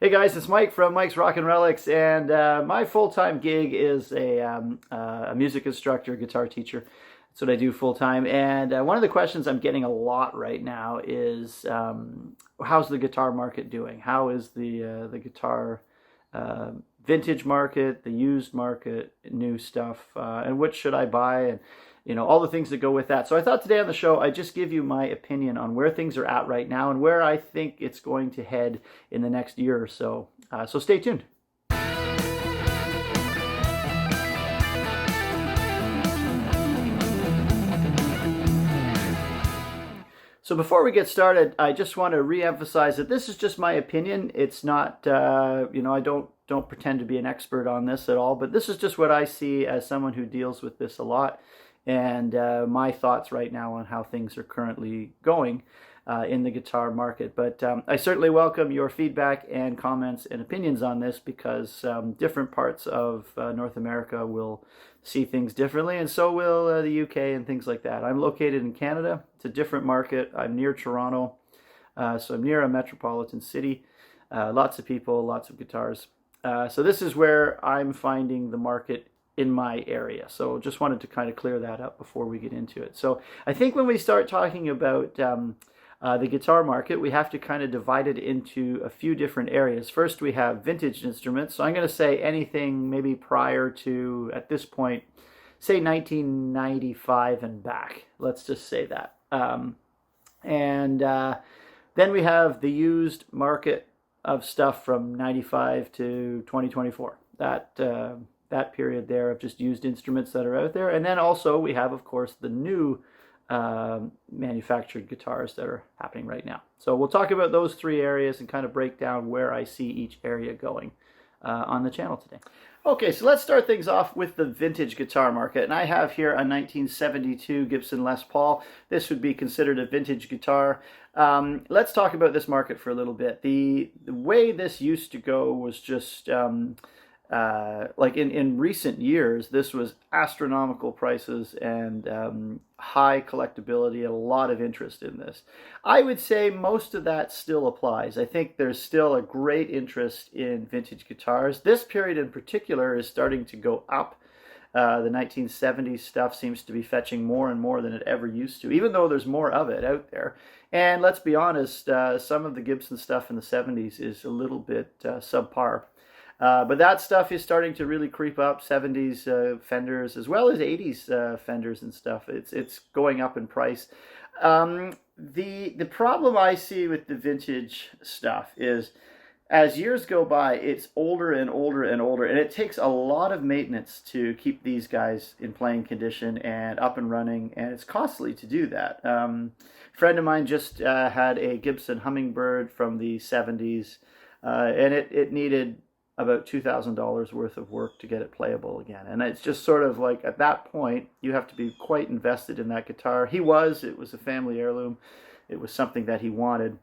Hey guys, it's Mike from Mike's Rockin' Relics, and my full-time gig is a music instructor, guitar teacher. That's what I do full-time. And one of the questions I'm getting a lot right now is, how's the guitar market doing? How is the guitar uh, vintage market, the used market, new stuff, and what should I buy? And all the things that go with that. So I thought today on the show I'd just give you my opinion on where things are at right now and where I think it's going to head in the next year or so. So stay tuned. So before we get started, I just want to re-emphasize that this is just my opinion. It's not, I don't pretend to be an expert on this at all, but this is just what I see as someone who deals with this a lot, and my thoughts right now on how things are currently going in the guitar market. But I certainly welcome your feedback and comments and opinions on this because different parts of North America will see things differently, and so will the UK and things like that. I'm located in Canada. It's a different market. I'm near Toronto, so I'm near a metropolitan city. Lots of people, lots of guitars. So this is where I'm finding the market in my area. So just wanted to kind of clear that up before we get into it. So I think when we start talking about the guitar market, we have to kind of divide it into a few different areas. First, we have vintage instruments. So I'm going to say anything maybe prior to, at this point, say 1995 and back. Let's just say that. And then we have the used market of stuff from 95 to 2024. That period there of just used instruments that are out there. And then also we have, of course, the new manufactured guitars that are happening right now. So we'll talk about those three areas and kind of break down where I see each area going on the channel today. Okay, so let's start things off with the vintage guitar market. And I have here a 1972 Gibson Les Paul. This would be considered a vintage guitar. Let's talk about this market for a little bit. The way this used to go was just like in recent years, this was astronomical prices and high collectability and a lot of interest in this. I would say most of that still applies. I think there's still a great interest in vintage guitars. This period in particular is starting to go up. The 1970s stuff seems to be fetching more and more than it ever used to, even though there's more of it out there. And let's be honest, some of the Gibson stuff in the 70s is a little bit subpar. But that stuff is starting to really creep up. 70s Fenders as well as 80s Fenders and stuff. It's going up in price. The problem I see with the vintage stuff is as years go by, it's older and older and older, and it takes a lot of maintenance to keep these guys in playing condition and up and running, and it's costly to do that. A friend of mine just had a Gibson Hummingbird from the 70s, and it needed about $2,000 worth of work to get it playable again. And it's just sort of like at that point, you have to be quite invested in that guitar. It was a family heirloom. It was something that he wanted.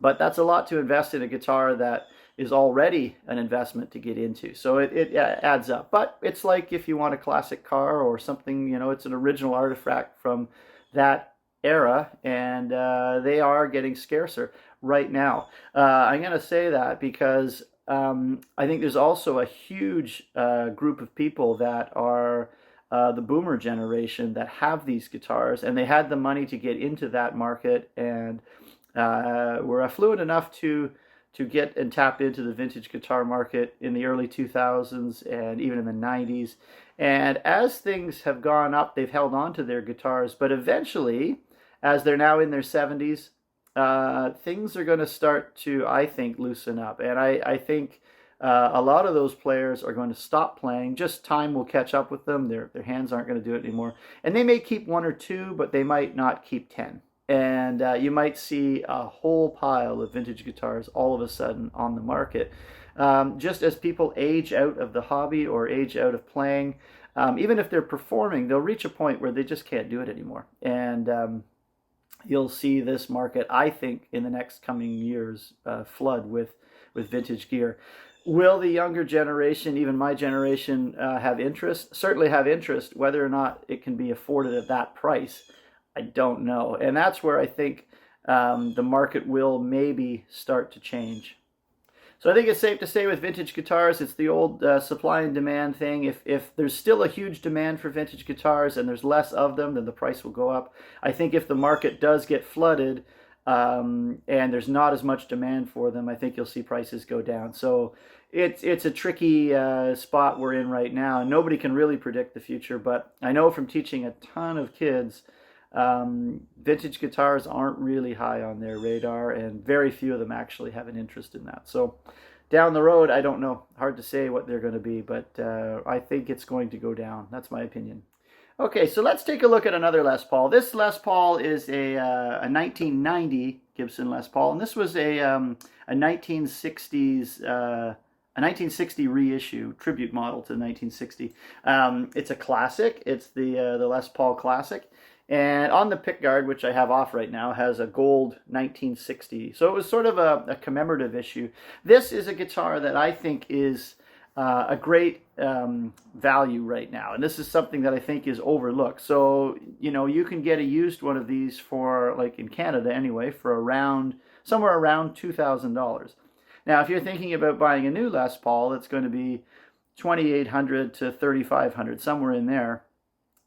But that's a lot to invest in a guitar that is already an investment to get into. So it adds up. But it's like if you want a classic car or something, it's an original artifact from that era, and they are getting scarcer right now. I'm going to say that because I think there's also a huge group of people that are the boomer generation that have these guitars, and they had the money to get into that market and were affluent enough to get and tap into the vintage guitar market in the early 2000s and even in the 90s. And as things have gone up, they've held on to their guitars, but eventually, as they're now in their 70s, things are going to start to, I think, loosen up. And I think a lot of those players are going to stop playing. Just time will catch up with them. Their hands aren't going to do it anymore. And they may keep one or two, but they might not keep 10. And you might see a whole pile of vintage guitars all of a sudden on the market. Just as people age out of the hobby or age out of playing, even if they're performing, they'll reach a point where they just can't do it anymore. And you'll see this market, I think, in the next coming years flood with vintage gear. Will the younger generation, even my generation, have interest? Certainly have interest. Whether or not it can be afforded at that price, I don't know. And that's where I think the market will maybe start to change. So I think it's safe to say with vintage guitars, it's the old supply and demand thing. If there's still a huge demand for vintage guitars and there's less of them, then the price will go up. I think if the market does get flooded and there's not as much demand for them, I think you'll see prices go down. So it's a tricky spot we're in right now. Nobody can really predict the future, but I know from teaching a ton of kids, vintage guitars aren't really high on their radar, and very few of them actually have an interest in that. So down the road, I don't know. Hard to say what they're going to be, but I think it's going to go down. That's my opinion. Okay, so let's take a look at another Les Paul. This Les Paul is a 1990 Gibson Les Paul, and this was a 1960s a 1960 reissue, tribute model to 1960. It's a classic. It's the Les Paul Classic. And on the pickguard, which I have off right now, has a gold 1960. So it was sort of a commemorative issue. This is a guitar that I think is a great value right now. And this is something that I think is overlooked. So, you know, you can get a used one of these for, like in Canada anyway, for somewhere around $2,000. Now, if you're thinking about buying a new Les Paul, it's going to be $2,800 to $3,500, somewhere in there.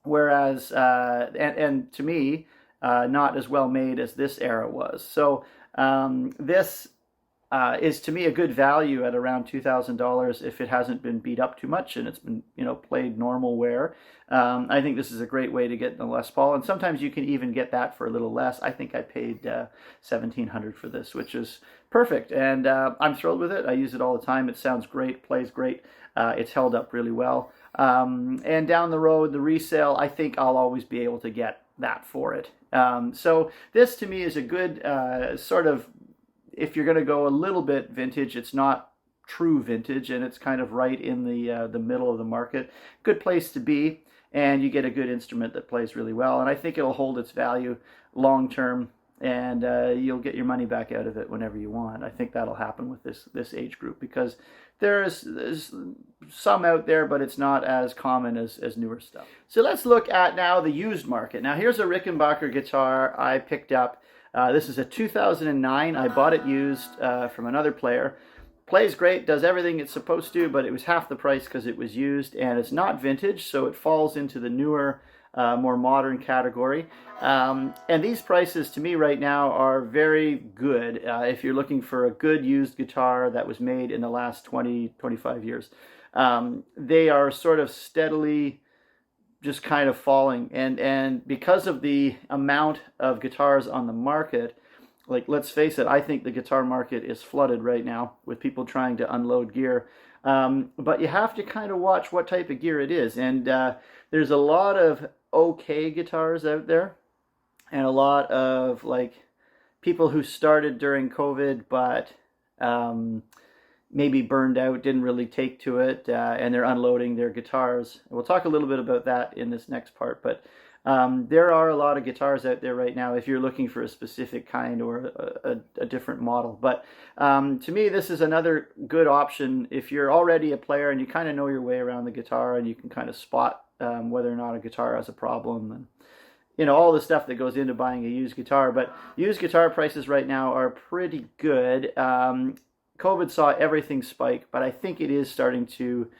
Whereas, and to me, not as well made as this era was. So this is to me a good value at around $2,000 if it hasn't been beat up too much and it's been, you know, played normal wear. I think this is a great way to get the Les Paul, and sometimes you can even get that for a little less. I think I paid $1,700 for this, which is perfect, and I'm thrilled with it. I use it all the time. It sounds great, plays great. It's held up really well. And down the road, the resale, I think I'll always be able to get that for it. So this to me is a good sort of, if you're going to go a little bit vintage, it's not true vintage, and it's kind of right in the middle of the market. Good place to be, and you get a good instrument that plays really well. And I think it'll hold its value long term, and you'll get your money back out of it whenever you want. I think that'll happen with this age group, because there's some out there, but it's not as common as newer stuff. So let's look at now the used market. Now here's a Rickenbacker guitar I picked up. This is a 2009. I bought it used from another player. Plays great, does everything it's supposed to, but it was half the price because it was used, and it's not vintage, so it falls into the newer, more modern category. And these prices to me right now are very good if you're looking for a good used guitar that was made in the last 20-25 years. They are sort of steadily just kind of falling, and because of the amount of guitars on the market, like, let's face it, I think the guitar market is flooded right now with people trying to unload gear. But you have to kind of watch what type of gear it is. And there's a lot of okay guitars out there, and a lot of like people who started during COVID, but maybe burned out, didn't really take to it, and they're unloading their guitars. And we'll talk a little bit about that in this next part. But there are a lot of guitars out there right now if you're looking for a specific kind or a different model. But to me, this is another good option if you're already a player and you kind of know your way around the guitar, and you can kind of spot whether or not a guitar has a problem, and you know, all the stuff that goes into buying a used guitar. But used guitar prices right now are pretty good. COVID saw everything spike, but I think it is starting to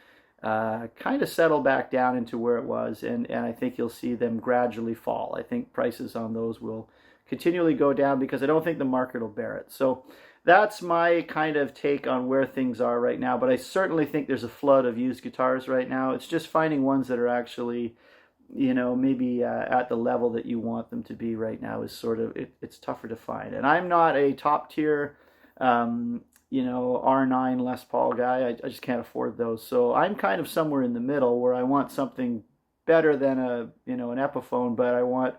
kind of settle back down into where it was, and I think you'll see them gradually fall. I think prices on those will continually go down because I don't think the market will bear it. So that's my kind of take on where things are right now, but I certainly think there's a flood of used guitars right now. It's just finding ones that are actually, you know, maybe at the level that you want them to be right now is sort of, it's tougher to find. And I'm not a top tier you know, R9 Les Paul guy. I just can't afford those. So I'm kind of somewhere in the middle where I want something better than an Epiphone, but I want,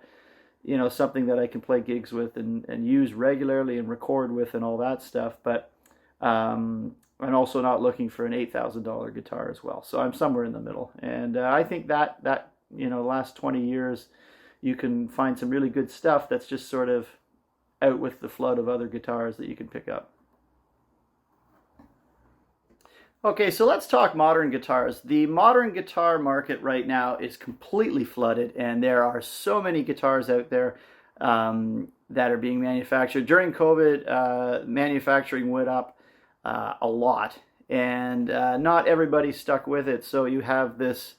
you know, something that I can play gigs with and use regularly and record with and all that stuff. But I'm also not looking for an $8,000 guitar as well. So I'm somewhere in the middle. And I think that you know, last 20 years, you can find some really good stuff that's just sort of out with the flood of other guitars that you can pick up. Okay, so let's talk modern guitars. The modern guitar market right now is completely flooded, and there are so many guitars out there that are being manufactured. During COVID, manufacturing went up a lot, and not everybody stuck with it. So you have this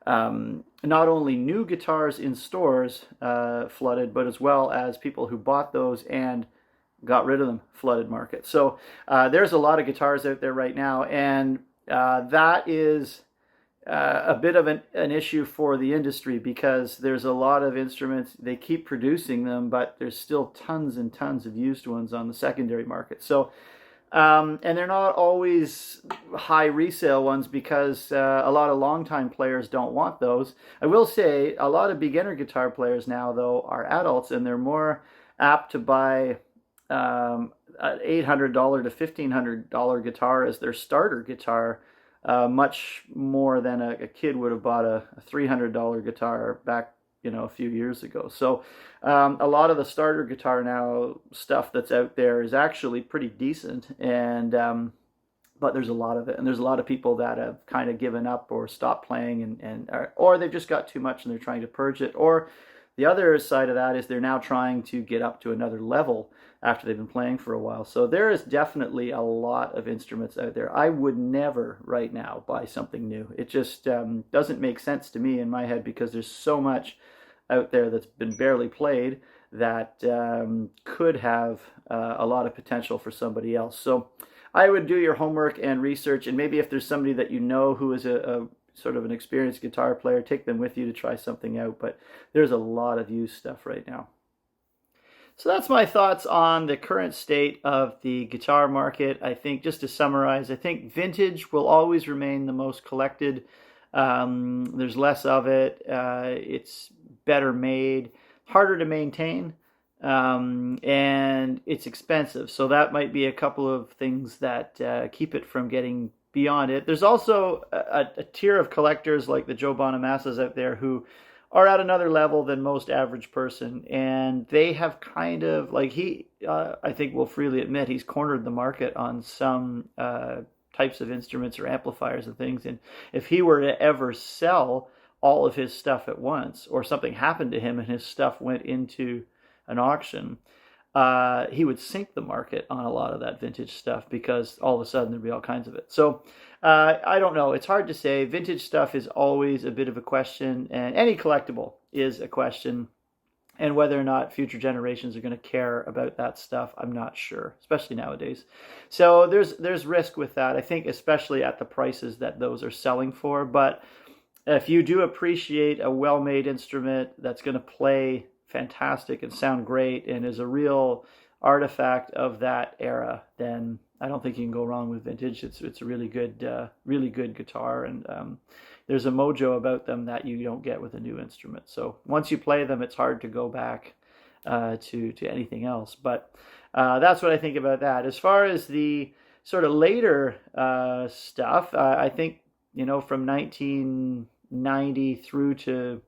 not only new guitars in stores flooded, but as well as people who bought those and got rid of them flooded market. So there's a lot of guitars out there right now, and that is a bit of an issue for the industry, because there's a lot of instruments, they keep producing them, but there's still tons and tons of used ones on the secondary market. So and they're not always high resale ones, because a lot of longtime players don't want those. I will say a lot of beginner guitar players now, though, are adults, and they're more apt to buy an $800 to $1,500 guitar as their starter guitar, much more than a kid would have bought a $300 guitar back, a few years ago. So a lot of the starter guitar now stuff that's out there is actually pretty decent, and but there's a lot of it, and there's a lot of people that have kind of given up or stopped playing, or they've just got too much and they're trying to purge it, or the other side of that is they're now trying to get up to another level after they've been playing for a while. So there is definitely a lot of instruments out there. I would never right now buy something new. It just doesn't make sense to me in my head, because there's so much out there that's been barely played that could have a lot of potential for somebody else. So I would do your homework and research, and maybe if there's somebody that you know who is a sort of an experienced guitar player, take them with you to try something out. But there's a lot of used stuff right now. So that's my thoughts on the current state of the guitar market. I think, just to summarize, I think vintage will always remain the most collected. There's less of it. It's better made, harder to maintain, and it's expensive. So that might be a couple of things that keep it from getting beyond it. There's also a tier of collectors like the Joe Bonamassas out there who are at another level than most average person, and they have kind of, like I think will freely admit, he's cornered the market on some types of instruments or amplifiers and things. And if he were to ever sell all of his stuff at once, or something happened to him and his stuff went into an auction, he would sink the market on a lot of that vintage stuff, because all of a sudden there'd be all kinds of it. So I don't know. It's hard to say. Vintage stuff is always a bit of a question, and any collectible is a question. And whether or not future generations are going to care about that stuff, I'm not sure, especially nowadays. So there's risk with that, I think, especially at the prices that those are selling for. But if you do appreciate a well-made instrument that's going to play fantastic and sound great and is a real artifact of that era, then I don't think you can go wrong with vintage. It's a really good guitar, and there's a mojo about them that you don't get with a new instrument. So once you play them, it's hard to go back to anything else. But that's what I think about that. As far as the sort of later stuff, I think, from 1990 through to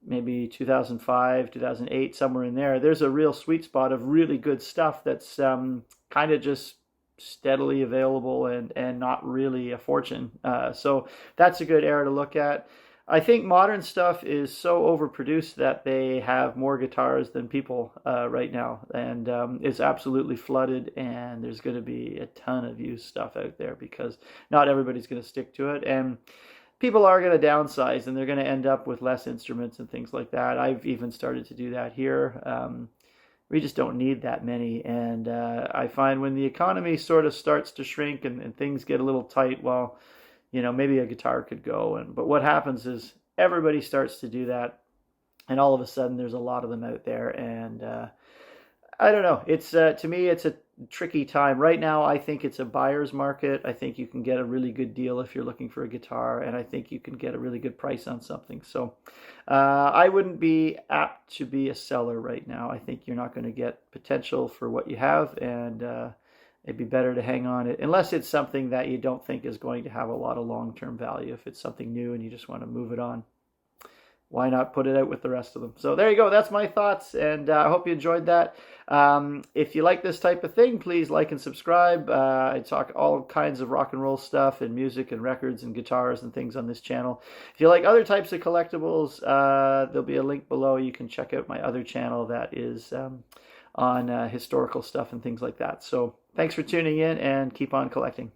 maybe 2005, 2008, somewhere in there, there's a real sweet spot of really good stuff that's kind of just steadily available and not really a fortune. So that's a good era to look at. I think modern stuff is so overproduced that they have more guitars than people right now, and it's absolutely flooded, and there's going to be a ton of used stuff out there, because not everybody's going to stick to it, and people are going to downsize, and they're going to end up with less instruments and things like that. I've even started to do that here. We just don't need that many, and I find when the economy sort of starts to shrink and things get a little tight, well, maybe a guitar could go. But what happens is everybody starts to do that, and all of a sudden there's a lot of them out there, and I don't know. It's to me, it's a tricky time right now. I think it's a buyer's market. I think you can get a really good deal if you're looking for a guitar, and I think you can get a really good price on something. So I wouldn't be apt to be a seller right now. I think you're not going to get potential for what you have, and it'd be better to hang on it, unless it's something that you don't think is going to have a lot of long-term value. If it's something new and you just want to move it on, why not put it out with the rest of them? So there you go. That's my thoughts, and I hope you enjoyed that. If you like this type of thing, please like and subscribe. I talk all kinds of rock and roll stuff and music and records and guitars and things on this channel. If you like other types of collectibles, there'll be a link below. You can check out my other channel that is on historical stuff and things like that. So Thanks for tuning in, and keep on collecting.